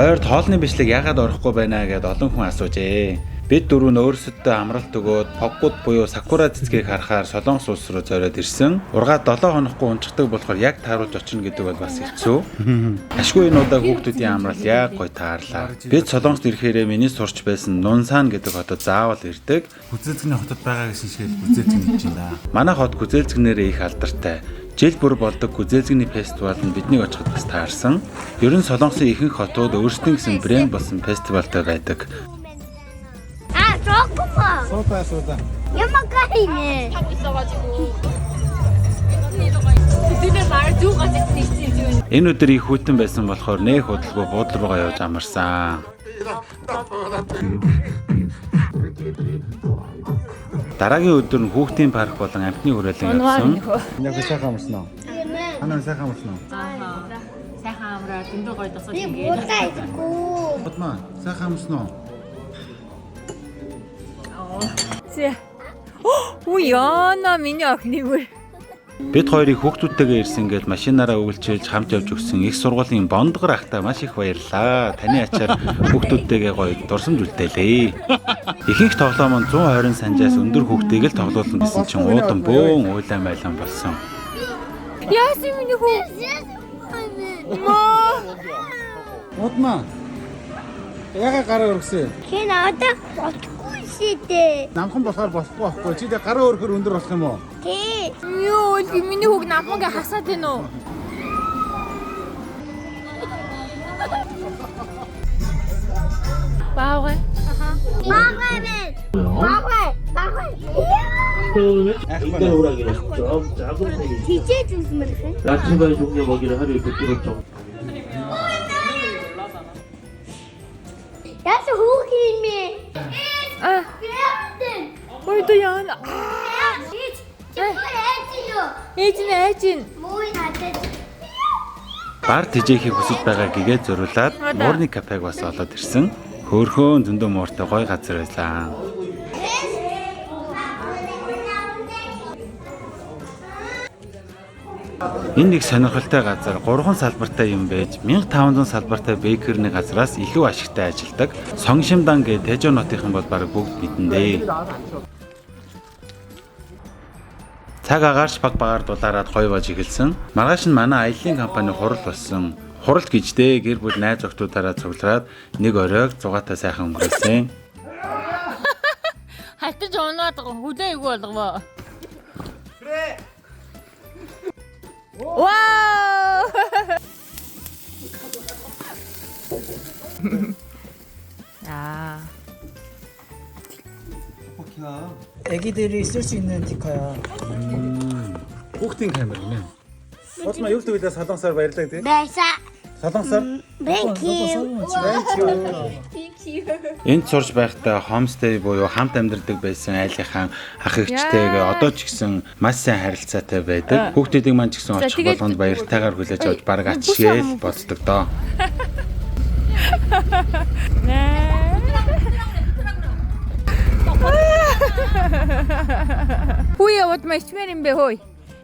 Ойр тоолны бичлэг яагаад орохгүй байна гэдээ олон хүн асуужээ. Бид дөрөв нь өөрсөддөө амралт өгөөд поггууд буюу сакура цэцгийг харахаар Солонгос улс руу зориод ирсэн. Ургаад 7 хонохгүй унцдаг болохоор яг тааруулж очино гэдэг бол бас хэцүү. Ашгүй энэ удаа хүүхдүүдийн амрал яг гоё таарлаа. Бид Солонгост ирэхээрээ миний сурч байсан Нунсан гэдэг хотод заавал ирдэг. Гүзээлцгний хотод байгаа гэсэн шигээр гүзээлцгний гэж байна. Манай хот гүзээлцгнээрээ их алдартай. Жил бүр болдог гүзээлцгний фестивал нь биднийг очиход бас таарсан. Ер нь Солонгосын ихэнх хотууд өөрсдийн гэсэн брэнд болсон фестивалтай байдаг. 소다. 연막가리네. 하고 있어가지고. 그들의 말 두고 가지 있지. Энэ өдөр их хүйтэн байсан болохоор нэх хөдөлгөө буудлын руугаа явж амарсан. Дараагийн өдөр нь хүүхдийн парк болон амтны хүрээлэн явсан. Яг сайхан амарсан уу? Ханаа сайхан амарсан уу? сайхан амраа дөндөө гоё тосож 비 ингээд. 못다 있고. Батмаа сайхан амарсан уу? Яна миний охины бүр. Бид хоёрыг хүүхдүүдтэйгээ ирсэн гээд машинаараа өвлчээж хамт явж өгсөн их сургуулийн бондгор ахтай маш их баярлаа. Таны ачаар хүүхдүүдтэйгээ гоё дурсамж үлдээлээ. Ихэнх тоглоом нь 120 санжаас өндөр хүүхдийг л тоглуулна гэсэн чинь уудан бөөн уйлаа майлан болсон. Яасан миний хүү? Батмаа. Яга гараа өргөсөн. 걔 나왔다 먹고 있을 때. Намхан болохоор болохгүй байхгүй. Чи дэ гараа өргөхөр өндөр болох юм уу? 걔 Юу миний хүүг намгаа хасаад байна уу? Баагүй. 인간 호랑이는 좀 작은 편이죠. DJ 주스면 돼? 라치바의 종류 먹이를 하루에 100kg 정도. 야스 호기미. 아, 뭘또 яана? Ээжин. 뭐이 나한테 Бар тэжээхийг хүсэж байгаа гэгээд зориулаад муурны кафег бас олоод ирсэн. Хөөхөн зөндөө мууртай гоё газар байлаа. Энэ нэг сонирхолтой газар 3 салбартай юм байж 1500 салбартай бейкерны газраас илүү ашигтай ажилдаг. Сонгшимдан гээд Тэжонотын бол баг бүгд бидэндээ. Цаг агаарч баг багаар дулаараад гоё бож эхэлсэн. Маргааш нь манай аяллаа компани хурал болсон. Хуралт гэждээ гэр бүл найз охтуудаараа цуглараад нэг оройг зугаатай сайхан өнгөрөөсөн. Хатаж унаад хүлээ ийг болгоо. Вау! 아. 애기들이 쓸 수 있는 디카야. Хүүхдийн камерын. Батмаа юу гэдэг вэ? Солонгосоор баярлаг тий. 매사 Солонгосоор 뱅키 Энд сурж байхдаа хомстей буюу хамт амьдардаг байсан айлынхан ах эгчтэйгээ одоо ч гэсэн маш сайн харилцаатай байдаг. Хүүхдүүдийн маань ч гэсэн очих болгонд баяртайгаар хүлээж авч баг ачшгээл болцдог доо. Хүү яваад машмэр юм бэ хөөе.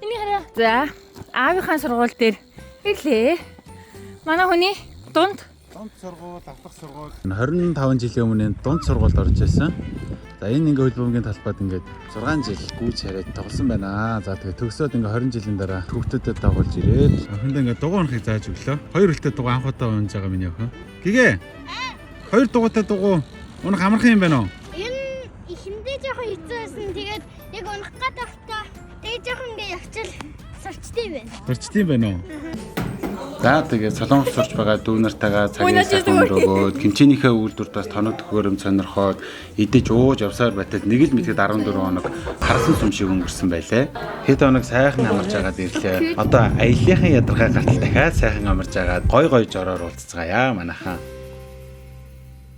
Энийг хараа. За, аавынхаа сургууль дээр ирлээ. Манай хүний дунд сургууль, давтах сургууль. 25 жилийн өмнө дунд сургуульд орж байсан. За энэ ингээ хөлбөмбөгийн талбайд ингээд 6 жил гүйж хараад тоглосон байна. За тэгээ төгсөөд ингээ 20 жилийн дараа хүүхдүүдэд дагуулж ирээд Охиндоо ингээ дугуй унахыг зааж өглөө. 2 хөлтэй дугуй анх удаа унж байгаа миний охин. Гэгээ. 2 дугуйтай дугуй унах амархан юм байна уу? энэ ихэндээ жоохон хэцүү байсан. Тэгээд яг унах гадахтаа тэгээд жоохон ингээ явчил сурчдээ байна. Барчдсан байна уу? за тэгээ солонгос сурч байгаа дүү нартайгаа цагийн сайхан өнгөрөөгөөд хэмчээнийхээ үйлдвэрт бас тоног төхөөрөм сонирхоод идэж ууж явсаар байтал нэг л мэтгэд 14 хоног харсан сум шиг өнгөрсөн байлээ. Хэд хоног сайхан амарч агаад ирлээ. Одоо аяллахын ядаргаа гартал дахиад сайхан амарч агаад гой жороор уулзцгаая манайхаа.